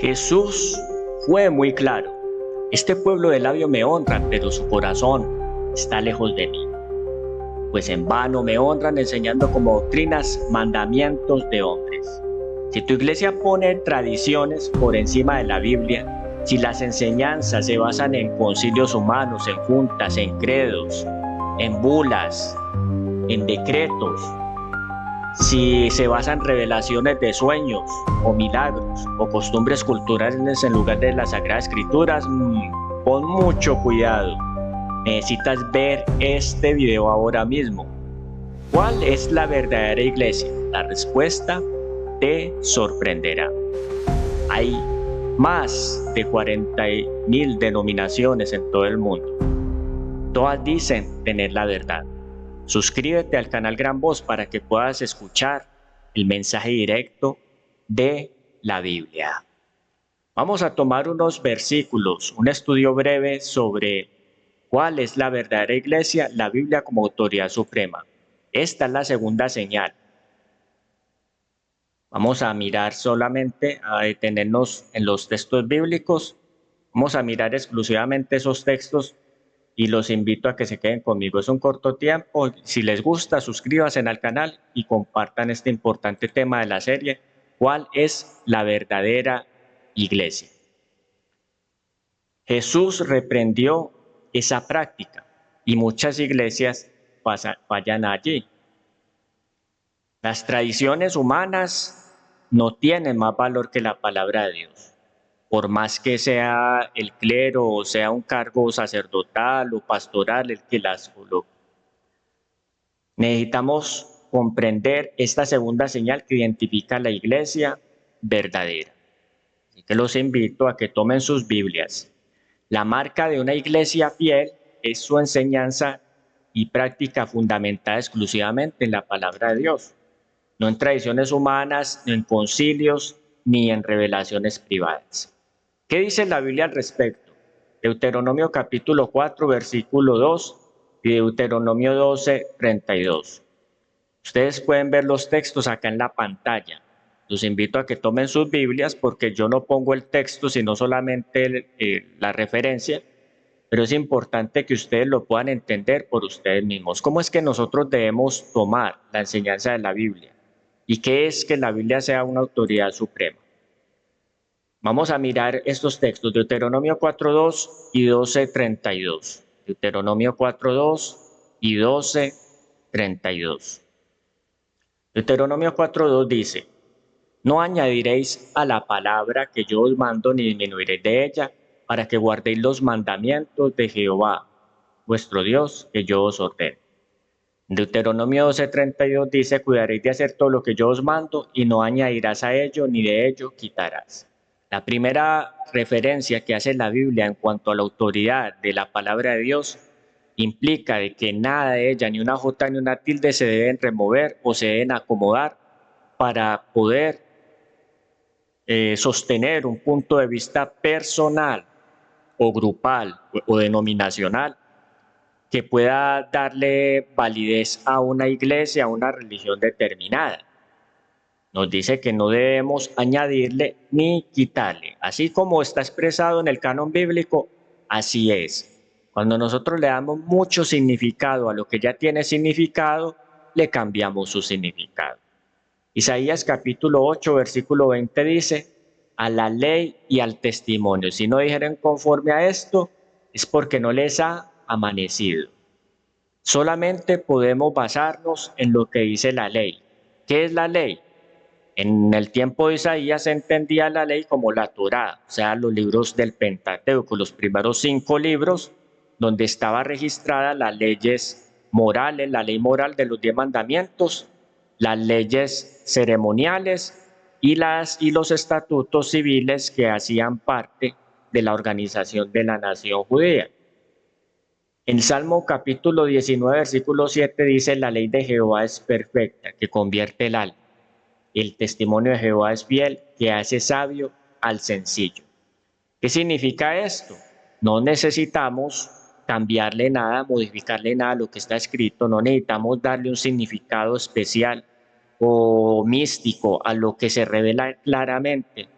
Jesús fue muy claro. Este pueblo de labio me honra, pero su corazón está lejos de mí. Pues en vano me honran enseñando como doctrinas mandamientos de hombres. Si tu iglesia pone tradiciones por encima de la Biblia, si las enseñanzas se basan en concilios humanos, en juntas, en credos, en bulas, en decretos, si se basan en revelaciones de sueños o milagros o costumbres culturales en lugar de las Sagradas Escrituras, pon mucho cuidado. Necesitas ver este video ahora mismo. ¿Cuál es la verdadera iglesia? La respuesta te sorprenderá. Hay más de 40.000 denominaciones en todo el mundo. Todas dicen tener la verdad. Suscríbete al canal Gran Voz para que puedas escuchar el mensaje directo de la Biblia. Vamos a tomar unos versículos, un estudio breve sobre cuál es la verdadera iglesia, la Biblia como autoridad suprema. Esta es la segunda señal. Vamos a mirar solamente, a detenernos en los textos bíblicos. Vamos a mirar exclusivamente esos textos y los invito a que se queden conmigo. Es un corto tiempo. Si les gusta, suscríbanse al canal y compartan este importante tema de la serie. ¿Cuál es la verdadera iglesia? Jesús reprendió esa práctica y muchas iglesias fallan allí. Las tradiciones humanas no tienen más valor que la palabra de Dios. Por más que sea el clero o sea un cargo sacerdotal o pastoral el que las coloque. Necesitamos comprender esta segunda señal que identifica a la iglesia verdadera. Así que los invito a que tomen sus Biblias. La marca de una iglesia fiel es su enseñanza y práctica fundamentada exclusivamente en la palabra de Dios, no en tradiciones humanas, no en concilios, ni en revelaciones privadas. ¿Qué dice la Biblia al respecto? Deuteronomio capítulo 4, versículo 2 y Deuteronomio 12, 32. Ustedes pueden ver los textos acá en la pantalla. Los invito a que tomen sus Biblias porque yo no pongo el texto, sino solamente la referencia, pero es importante que ustedes lo puedan entender por ustedes mismos. ¿Cómo es que nosotros debemos tomar la enseñanza de la Biblia? ¿Y qué es que la Biblia sea una autoridad suprema? Vamos a mirar estos textos, Deuteronomio 4.2 y 12.32. Deuteronomio 4.2 y 12.32. Deuteronomio 4.2 dice: no añadiréis a la palabra que yo os mando ni disminuiréis de ella, para que guardéis los mandamientos de Jehová, vuestro Dios, que yo os ordeno. Deuteronomio 12.32 dice: cuidaréis de hacer todo lo que yo os mando, y no añadirás a ello, ni de ello quitarás. La primera referencia que hace la Biblia en cuanto a la autoridad de la palabra de Dios implica de que nada de ella, ni una jota ni una tilde, se deben remover o se deben acomodar para poder sostener un punto de vista personal o grupal o denominacional que pueda darle validez a una iglesia, a una religión determinada. Nos dice que no debemos añadirle ni quitarle. Así como está expresado en el canon bíblico, así es. Cuando nosotros le damos mucho significado a lo que ya tiene significado, le cambiamos su significado. Isaías capítulo 8, versículo 20 dice: a la ley y al testimonio. Si no dijeren conforme a esto, es porque no les ha amanecido. Solamente podemos basarnos en lo que dice la ley. ¿Qué es la ley? En el tiempo de Isaías se entendía la ley como la Torá, o sea, los libros del Pentateuco, los primeros 5 libros, donde estaba registrada las leyes morales, la ley moral de los 10 mandamientos, las leyes ceremoniales y los estatutos civiles que hacían parte de la organización de la nación judía. En Salmo capítulo 19, versículo 7 dice: la ley de Jehová es perfecta, que convierte el alma. El testimonio de Jehová es fiel, que hace sabio al sencillo. ¿Qué significa esto? No necesitamos cambiarle nada, modificarle nada a lo que está escrito, no necesitamos darle un significado especial o místico a lo que se revela claramente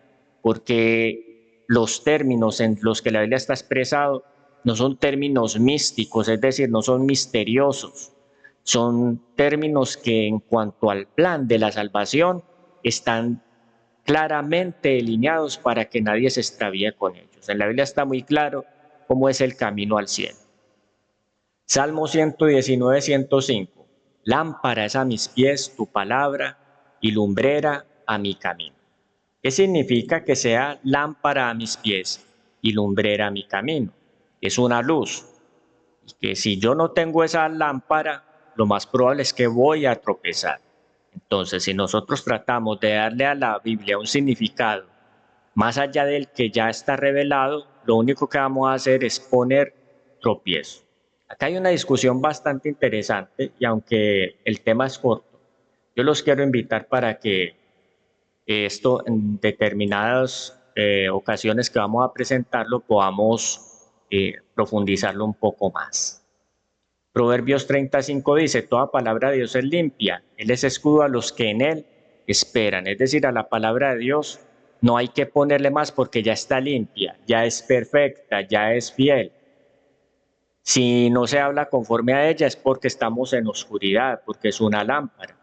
porque los términos en los que la Biblia está expresado no son términos místicos, es decir, no son misteriosos, son términos que en cuanto al plan de la salvación están claramente delineados para que nadie se extravíe con ellos. En la Biblia está muy claro cómo es el camino al cielo. Salmo 119, 105. Lámpara es a mis pies tu palabra y lumbrera a mi camino. ¿Qué significa que sea lámpara a mis pies y lumbrera a mi camino? Es una luz. Y que si yo no tengo esa lámpara, lo más probable es que voy a tropezar. Entonces, si nosotros tratamos de darle a la Biblia un significado más allá del que ya está revelado, lo único que vamos a hacer es poner tropiezo. Acá hay una discusión bastante interesante y aunque el tema es corto, yo los quiero invitar para que esto en determinadas ocasiones que vamos a presentarlo podamos profundizarlo un poco más. Proverbios 35 dice, toda palabra de Dios es limpia, Él es escudo a los que en Él esperan. Es decir, a la palabra de Dios no hay que ponerle más porque ya está limpia, ya es perfecta, ya es fiel. Si no se habla conforme a ella es porque estamos en oscuridad, porque es una lámpara.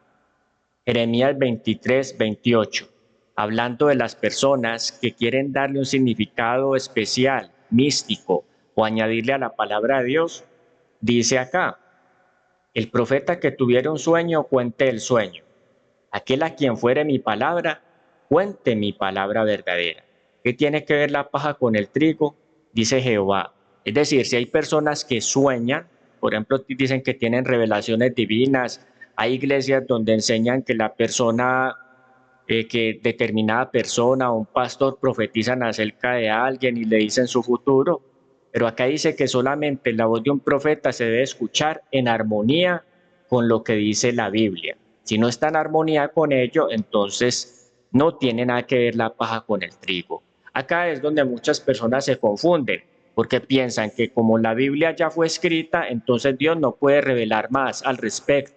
Jeremías 23, 28, hablando de las personas que quieren darle un significado especial, místico, o añadirle a la palabra de Dios, dice acá, el profeta que tuviera un sueño, cuente el sueño. Aquel a quien fuere mi palabra, cuente mi palabra verdadera. ¿Qué tiene que ver la paja con el trigo? Dice Jehová. Es decir, si hay personas que sueñan, por ejemplo, dicen que tienen revelaciones divinas, hay iglesias donde enseñan que la persona, que determinada persona o un pastor profetizan acerca de alguien y le dicen su futuro, pero acá dice que solamente la voz de un profeta se debe escuchar en armonía con lo que dice la Biblia. Si no está en armonía con ello, entonces no tiene nada que ver la paja con el trigo. Acá es donde muchas personas se confunden, porque piensan que como la Biblia ya fue escrita, entonces Dios no puede revelar más al respecto.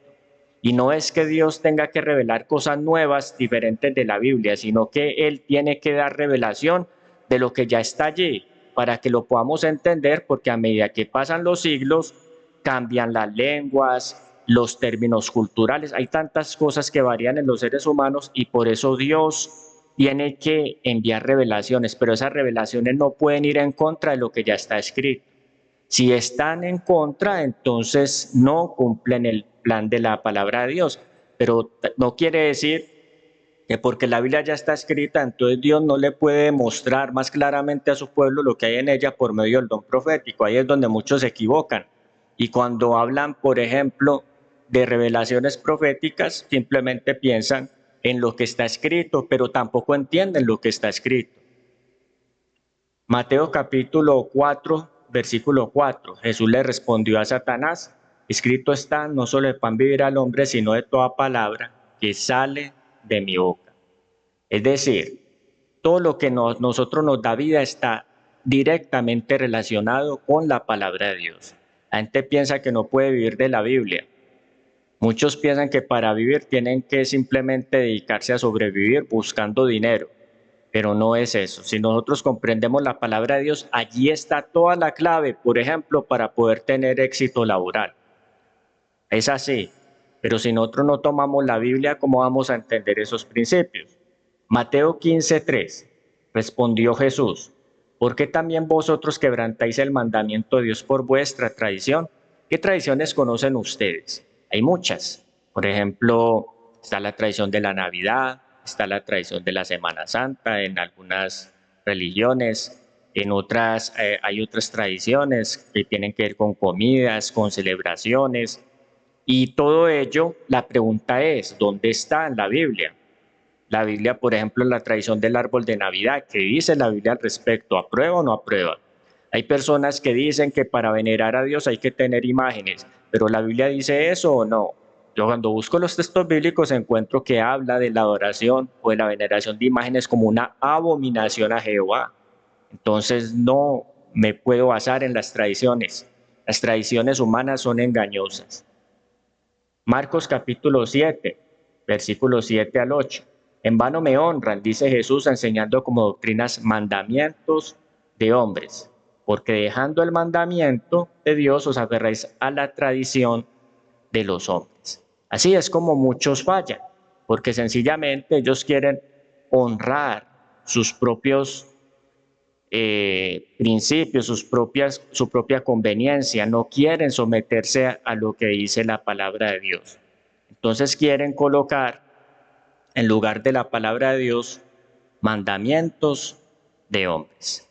Y no es que Dios tenga que revelar cosas nuevas, diferentes de la Biblia, sino que Él tiene que dar revelación de lo que ya está allí, para que lo podamos entender, porque a medida que pasan los siglos, cambian las lenguas, los términos culturales, hay tantas cosas que varían en los seres humanos y por eso Dios tiene que enviar revelaciones, pero esas revelaciones no pueden ir en contra de lo que ya está escrito. Si están en contra, entonces no cumplen el plan de la palabra de Dios, pero no quiere decir que porque la Biblia ya está escrita, entonces Dios no le puede mostrar más claramente a su pueblo lo que hay en ella por medio del don profético. Ahí es donde muchos se equivocan. Y cuando hablan, por ejemplo, de revelaciones proféticas, simplemente piensan en lo que está escrito, pero tampoco entienden lo que está escrito. Mateo capítulo 4, versículo 4. Jesús le respondió a Satanás, escrito está, no solo de pan vivirá el hombre, sino de toda palabra que sale de mi boca. Es decir, todo lo que nosotros nos da vida está directamente relacionado con la palabra de Dios. La gente piensa que no puede vivir de la Biblia. Muchos piensan que para vivir tienen que simplemente dedicarse a sobrevivir buscando dinero, pero no es eso. Si nosotros comprendemos la palabra de Dios, allí está toda la clave, por ejemplo, para poder tener éxito laboral. Es así, pero si nosotros no tomamos la Biblia, ¿cómo vamos a entender esos principios? Mateo 15:3. Respondió Jesús, ¿por qué también vosotros quebrantáis el mandamiento de Dios por vuestra tradición? ¿Qué tradiciones conocen ustedes? Hay muchas. Por ejemplo, está la tradición de la Navidad, está la tradición de la Semana Santa en algunas religiones, en otras hay otras tradiciones que tienen que ver con comidas, con celebraciones, y todo ello, la pregunta es, ¿dónde está en la Biblia? La Biblia, por ejemplo, en la tradición del árbol de Navidad, ¿qué dice la Biblia al respecto? ¿Aprueba o no aprueba? Hay personas que dicen que para venerar a Dios hay que tener imágenes, pero ¿la Biblia dice eso o no? Yo cuando busco los textos bíblicos encuentro que habla de la adoración o de la veneración de imágenes como una abominación a Jehová. Entonces no me puedo basar en las tradiciones. Las tradiciones humanas son engañosas. Marcos capítulo 7, versículos 7 al 8. En vano me honran, dice Jesús, enseñando como doctrinas mandamientos de hombres, porque dejando el mandamiento de Dios os aferráis a la tradición de los hombres. Así es como muchos fallan, porque sencillamente ellos quieren honrar sus propios principios, su propia conveniencia, no quieren someterse a lo que dice la palabra de Dios. Entonces quieren colocar en lugar de la palabra de Dios mandamientos de hombres.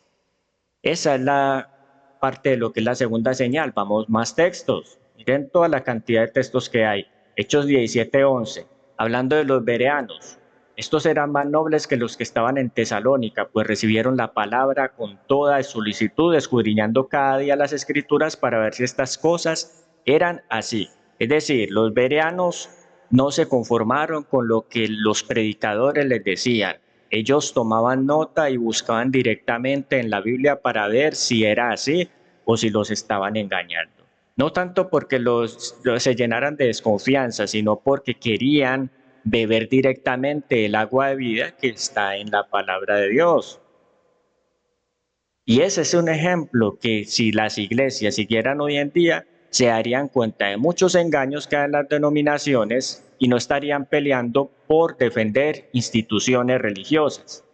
Esa es la parte de lo que es la segunda señal. Vamos, más textos. Miren toda la cantidad de textos que hay. Hechos 17:11, hablando de los bereanos. Estos eran más nobles que los que estaban en Tesalónica, pues recibieron la palabra con toda solicitud, escudriñando cada día las escrituras para ver si estas cosas eran así. Es decir, los bereanos no se conformaron con lo que los predicadores les decían. Ellos tomaban nota y buscaban directamente en la Biblia para ver si era así o si los estaban engañando. No tanto porque se llenaran de desconfianza, sino porque querían beber directamente el agua de vida que está en la palabra de Dios. Y ese es un ejemplo que si las iglesias siguieran hoy en día, se darían cuenta de muchos engaños que hay en las denominaciones y no estarían peleando por defender instituciones religiosas,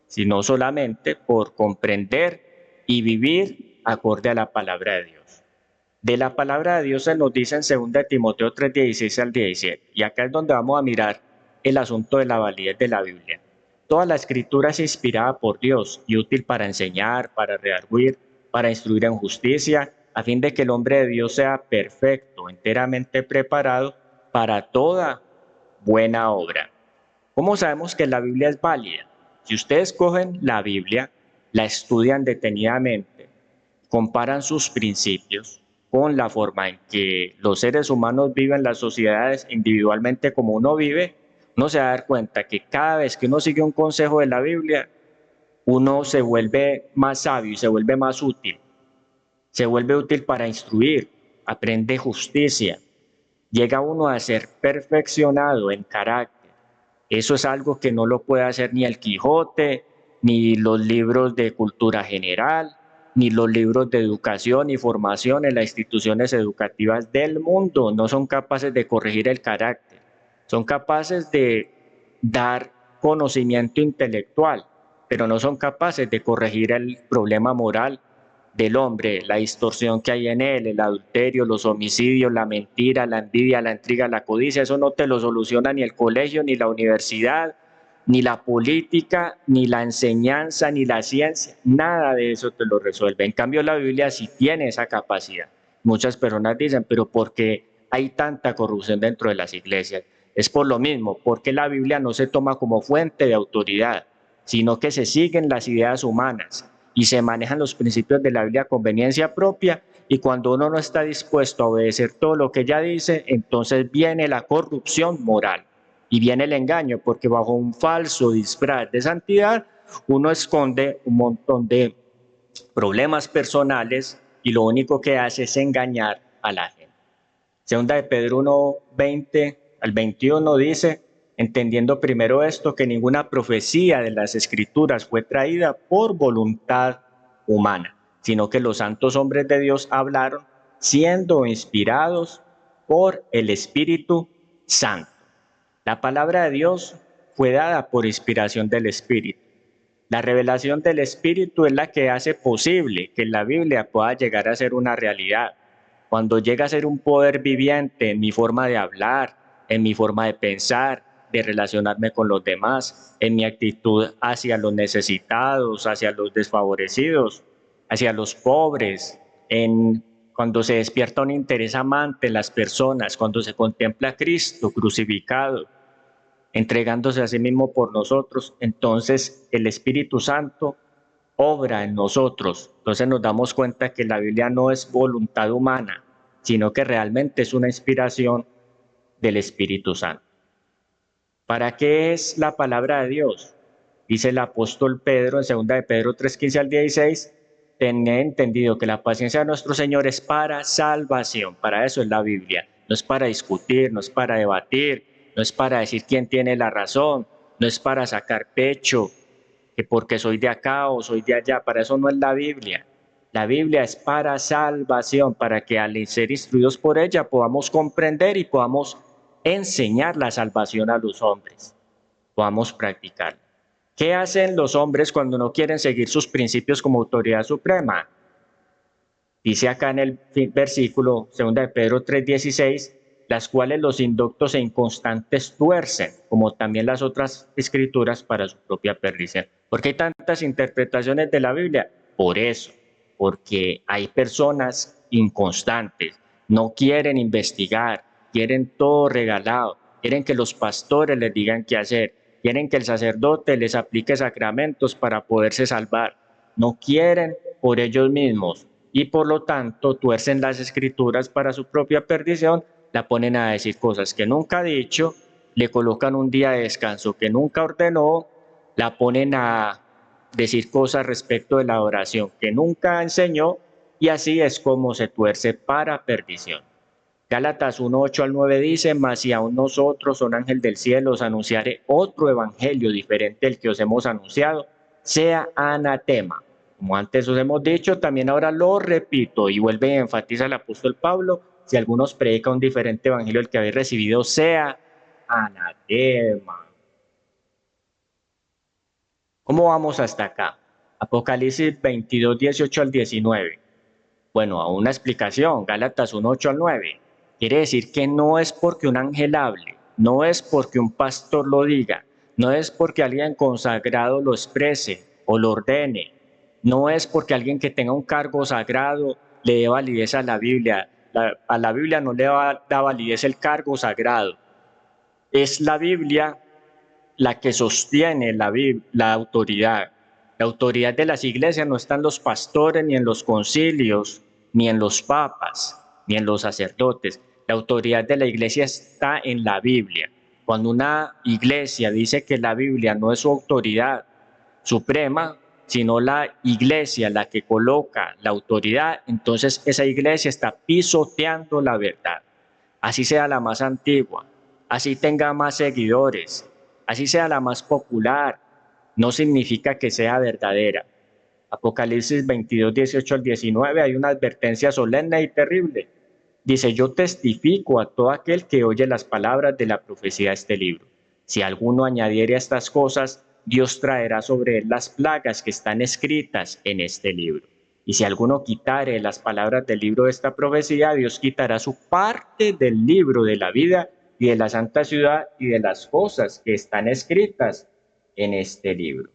sino solamente por comprender y vivir acorde a la palabra de Dios. De la palabra de Dios se nos dice en 2 Timoteo 3:16 al 17, y acá es donde vamos a mirar el asunto de la validez de la Biblia. Toda la escritura es inspirada por Dios y útil para enseñar, para redarguir, para instruir en justicia, a fin de que el hombre de Dios sea perfecto, enteramente preparado para toda buena obra. ¿Cómo sabemos que la Biblia es válida? Si ustedes cogen la Biblia, la estudian detenidamente, comparan sus principios con la forma en que los seres humanos viven las sociedades individualmente como uno vive, uno se va a dar cuenta que cada vez que uno sigue un consejo de la Biblia, uno se vuelve más sabio y se vuelve más útil. Se vuelve útil para instruir, aprende justicia, llega uno a ser perfeccionado en carácter. Eso es algo que no lo puede hacer ni el Quijote, ni los libros de cultura general, ni los libros de educación y formación en las instituciones educativas del mundo. No son capaces de corregir el carácter. Son capaces de dar conocimiento intelectual, pero no son capaces de corregir el problema moral del hombre, la distorsión que hay en él, el adulterio, los homicidios, la mentira, la envidia, la intriga, la codicia. Eso no te lo soluciona ni el colegio, ni la universidad, ni la política, ni la enseñanza, ni la ciencia. Nada de eso te lo resuelve. En cambio, la Biblia sí tiene esa capacidad. Muchas personas dicen, pero ¿por qué hay tanta corrupción dentro de las iglesias? Es por lo mismo, porque la Biblia no se toma como fuente de autoridad, sino que se siguen las ideas humanas y se manejan los principios de la Biblia a conveniencia propia, y cuando uno no está dispuesto a obedecer todo lo que ella dice, entonces viene la corrupción moral y viene el engaño, porque bajo un falso disfraz de santidad uno esconde un montón de problemas personales y lo único que hace es engañar a la gente. Segunda de Pedro 1:20 al 21 dice, entendiendo primero esto, que ninguna profecía de las Escrituras fue traída por voluntad humana, sino que los santos hombres de Dios hablaron siendo inspirados por el Espíritu Santo. La palabra de Dios fue dada por inspiración del Espíritu. La revelación del Espíritu es la que hace posible que la Biblia pueda llegar a ser una realidad. Cuando llega a ser un poder viviente en mi forma de hablar, en mi forma de pensar, de relacionarme con los demás, en mi actitud hacia los necesitados, hacia los desfavorecidos, hacia los pobres, cuando se despierta un interés amante en las personas, cuando se contempla a Cristo crucificado, entregándose a sí mismo por nosotros, entonces el Espíritu Santo obra en nosotros. Entonces nos damos cuenta que la Biblia no es voluntad humana, sino que realmente es una inspiración del Espíritu Santo. ¿Para qué es la palabra de Dios? Dice el apóstol Pedro en 2 de Pedro 3:15 al 16, tened entendido que la paciencia de nuestro Señor es para salvación. Para eso es la Biblia. No es para discutir, no es para debatir, no es para decir quién tiene la razón, no es para sacar pecho, que porque soy de acá o soy de allá, para eso no es la Biblia. La Biblia es para salvación, para que al ser instruidos por ella podamos comprender y podamos enseñar la salvación a los hombres, podamos practicar. ¿Qué hacen los hombres cuando no quieren seguir sus principios como autoridad suprema? Dice acá en el versículo 2 de Pedro 3:16, las cuales los inductos e inconstantes tuercen, como también las otras escrituras para su propia perdición. ¿Por qué hay tantas interpretaciones de la Biblia? Por eso, porque hay personas inconstantes, no quieren investigar, quieren todo regalado, quieren que los pastores les digan qué hacer, quieren que el sacerdote les aplique sacramentos para poderse salvar, no quieren por ellos mismos y por lo tanto tuercen las escrituras para su propia perdición, la ponen a decir cosas que nunca ha dicho, le colocan un día de descanso que nunca ordenó, la ponen a decir cosas respecto de la oración que nunca enseñó y así es como se tuerce para perdición. Gálatas 1:8 al 9 dice, mas si aún nosotros, son ángel del cielo, os anunciaré otro evangelio diferente del que os hemos anunciado, sea anatema. Como antes os hemos dicho, también ahora lo repito y vuelve y enfatiza el apóstol Pablo, si algunos predican un diferente evangelio del que habéis recibido, sea anatema. ¿Cómo vamos hasta acá? Apocalipsis 22:18 al 19. Bueno, a una explicación, Gálatas 1:8 al 9. Quiere decir que no es porque un ángel hable, no es porque un pastor lo diga, no es porque alguien consagrado lo exprese o lo ordene, no es porque alguien que tenga un cargo sagrado le dé validez a la Biblia. A la Biblia no le da validez el cargo sagrado. Es la Biblia la que sostiene la autoridad. La autoridad de las iglesias no está en los pastores, ni en los concilios, ni en los papas, ni en los sacerdotes. La autoridad de la iglesia está en la Biblia. Cuando una iglesia dice que la Biblia no es su autoridad suprema, sino la iglesia la que coloca la autoridad, entonces esa iglesia está pisoteando la verdad. Así sea la más antigua, así tenga más seguidores, así sea la más popular, no significa que sea verdadera. Apocalipsis 22:18 al 19 hay una advertencia solemne y terrible. Dice, yo testifico a todo aquel que oye las palabras de la profecía de este libro. Si alguno añadiere a estas cosas, Dios traerá sobre él las plagas que están escritas en este libro. Y si alguno quitare las palabras del libro de esta profecía, Dios quitará su parte del libro de la vida y de la santa ciudad y de las cosas que están escritas en este libro.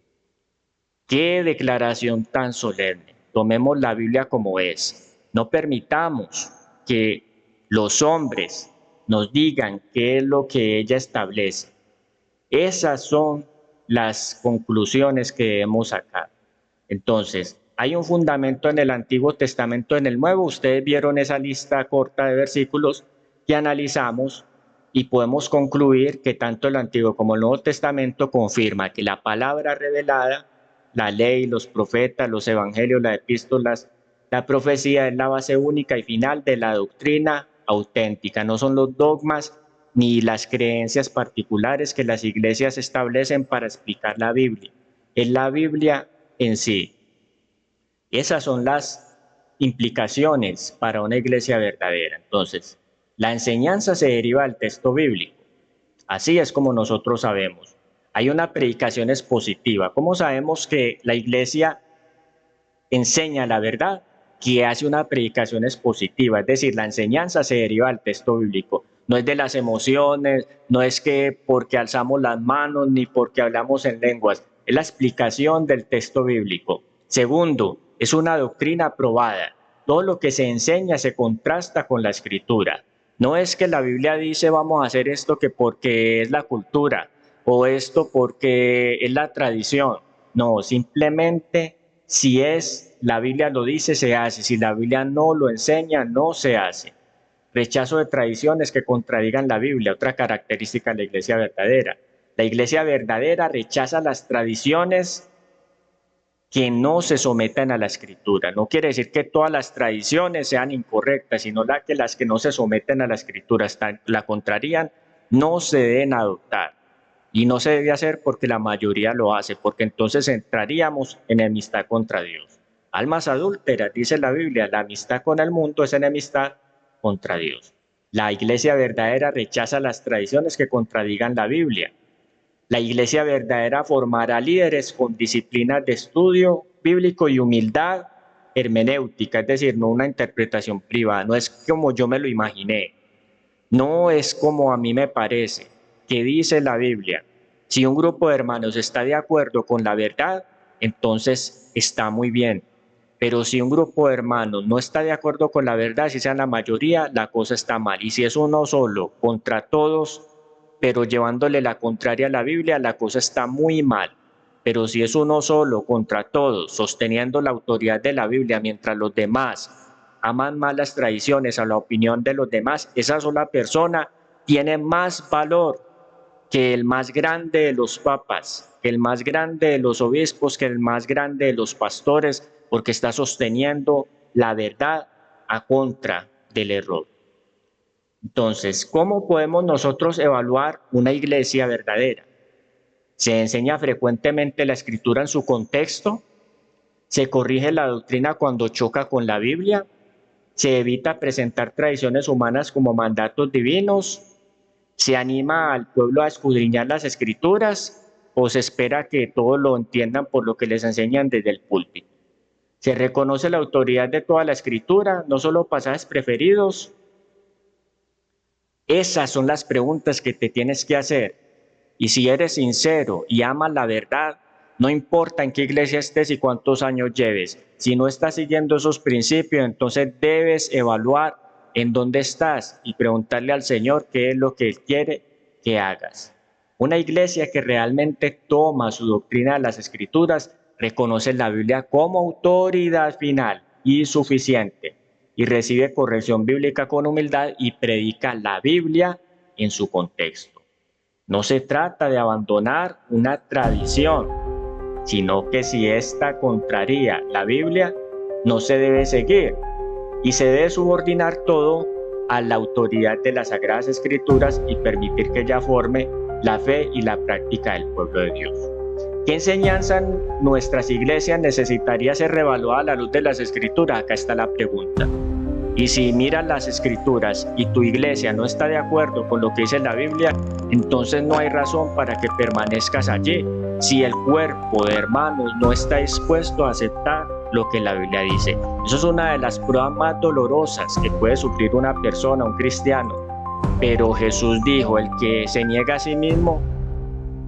¡Qué declaración tan solemne! Tomemos la Biblia como es. No permitamos que los hombres nos digan qué es lo que ella establece. Esas son las conclusiones que debemos sacar. Entonces, hay un fundamento en el Antiguo Testamento, en el Nuevo. Ustedes vieron esa lista corta de versículos que analizamos y podemos concluir que tanto el Antiguo como el Nuevo Testamento confirma que la palabra revelada, la ley, los profetas, los evangelios, las epístolas, la profecía es la base única y final de la doctrina auténtica. No son los dogmas ni las creencias particulares que las iglesias establecen para explicar la Biblia. Es la Biblia en sí. Esas son las implicaciones para una iglesia verdadera. Entonces, la enseñanza se deriva del texto bíblico. Así es como nosotros sabemos. Hay una predicación expositiva. ¿Cómo sabemos que la iglesia enseña la verdad? Que hace una predicación expositiva, es decir, la enseñanza se deriva del texto bíblico. No es de las emociones, no es que porque alzamos las manos ni porque hablamos en lenguas, es la explicación del texto bíblico. Segundo, es una doctrina probada. Todo lo que se enseña se contrasta con la escritura. No es que la Biblia dice vamos a hacer esto que porque es la cultura o esto porque es la tradición. No, simplemente si es la Biblia lo dice, se hace. Si la Biblia no lo enseña, no se hace. Rechazo de tradiciones que contradigan la Biblia, otra característica de la iglesia verdadera. La iglesia verdadera rechaza las tradiciones que no se sometan a la escritura. No quiere decir que todas las tradiciones sean incorrectas, sino que las que no se someten a la escritura la contrarían, no se deben adoptar. Y no se debe hacer porque la mayoría lo hace, porque entonces entraríamos en enemistad contra Dios. Almas adúlteras, dice la Biblia, la amistad con el mundo es enemistad contra Dios. La iglesia verdadera rechaza las tradiciones que contradigan la Biblia. La iglesia verdadera formará líderes con disciplinas de estudio bíblico y humildad hermenéutica, es decir, no una interpretación privada, no es como yo me lo imaginé, no es como a mí me parece, que dice la Biblia. Si un grupo de hermanos está de acuerdo con la verdad, entonces está muy bien. Pero si un grupo de hermanos no está de acuerdo con la verdad, si sean la mayoría, la cosa está mal. Y si es uno solo contra todos, pero llevándole la contraria a la Biblia, la cosa está muy mal. Pero si es uno solo contra todos, sosteniendo la autoridad de la Biblia, mientras los demás aman más las tradiciones a la opinión de los demás, esa sola persona tiene más valor que el más grande de los papas, que el más grande de los obispos, que el más grande de los pastores, porque está sosteniendo la verdad a contra del error. Entonces, ¿cómo podemos nosotros evaluar una iglesia verdadera? Se enseña frecuentemente la escritura en su contexto, se corrige la doctrina cuando choca con la Biblia, se evita presentar tradiciones humanas como mandatos divinos, se anima al pueblo a escudriñar las escrituras o se espera que todos lo entiendan por lo que les enseñan desde el púlpito. Se reconoce la autoridad de toda la escritura, no solo pasajes preferidos. Esas son las preguntas que te tienes que hacer. Y si eres sincero y amas la verdad, no importa en qué iglesia estés y cuántos años lleves, si no estás siguiendo esos principios, entonces debes evaluar en dónde estás y preguntarle al Señor qué es lo que Él quiere que hagas. Una iglesia que realmente toma su doctrina de las Escrituras, reconoce la Biblia como autoridad final y suficiente y recibe corrección bíblica con humildad y predica la Biblia en su contexto. No se trata de abandonar una tradición, sino que si ésta contraría la Biblia, no se debe seguir y se debe subordinar todo a la autoridad de las Sagradas Escrituras y permitir que ella forme la fe y la práctica del pueblo de Dios. ¿Qué enseñanza en nuestras iglesias necesitaría ser reevaluada a la luz de las Escrituras? Acá está la pregunta. Y si miras las Escrituras y tu iglesia no está de acuerdo con lo que dice la Biblia, entonces no hay razón para que permanezcas allí. Si el cuerpo de hermanos no está dispuesto a aceptar lo que la Biblia dice. Eso es una de las pruebas más dolorosas que puede sufrir una persona, un cristiano. Pero Jesús dijo, el que se niega a sí mismo,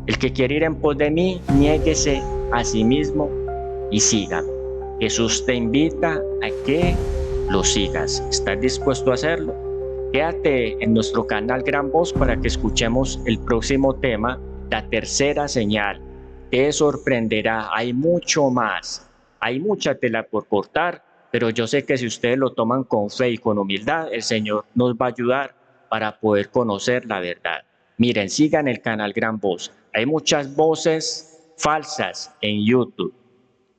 el que quiere ir en pos de mí, niéguese a sí mismo y sígame. Jesús te invita a que lo sigas. ¿Estás dispuesto a hacerlo? Quédate en nuestro canal Gran Voz para que escuchemos el próximo tema, la tercera señal. Te sorprenderá, hay mucho más, hay mucha tela por cortar, pero yo sé que si ustedes lo toman con fe y con humildad, el Señor nos va a ayudar para poder conocer la verdad. Miren, sigan el canal Gran Voz. Hay muchas voces falsas en YouTube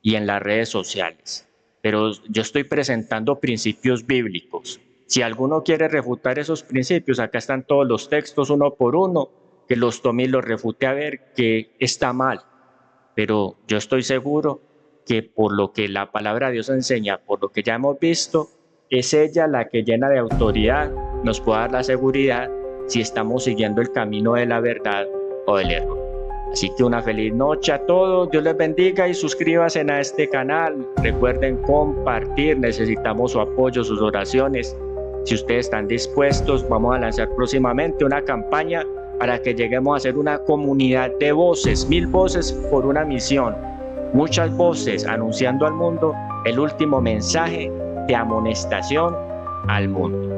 y en las redes sociales, pero yo estoy presentando principios bíblicos. Si alguno quiere refutar esos principios, acá están todos los textos uno por uno, que los tome y los refute a ver que está mal. Pero yo estoy seguro que por lo que la palabra de Dios enseña, por lo que ya hemos visto, es ella la que llena de autoridad, nos puede dar la seguridad si estamos siguiendo el camino de la verdad o del error. Así que una feliz noche a todos, Dios les bendiga y suscríbanse a este canal. Recuerden compartir, necesitamos su apoyo, sus oraciones. Si ustedes están dispuestos, vamos a lanzar próximamente una campaña para que lleguemos a ser una comunidad de voces, 1000 voces por una misión. Muchas voces anunciando al mundo el último mensaje de amonestación al mundo.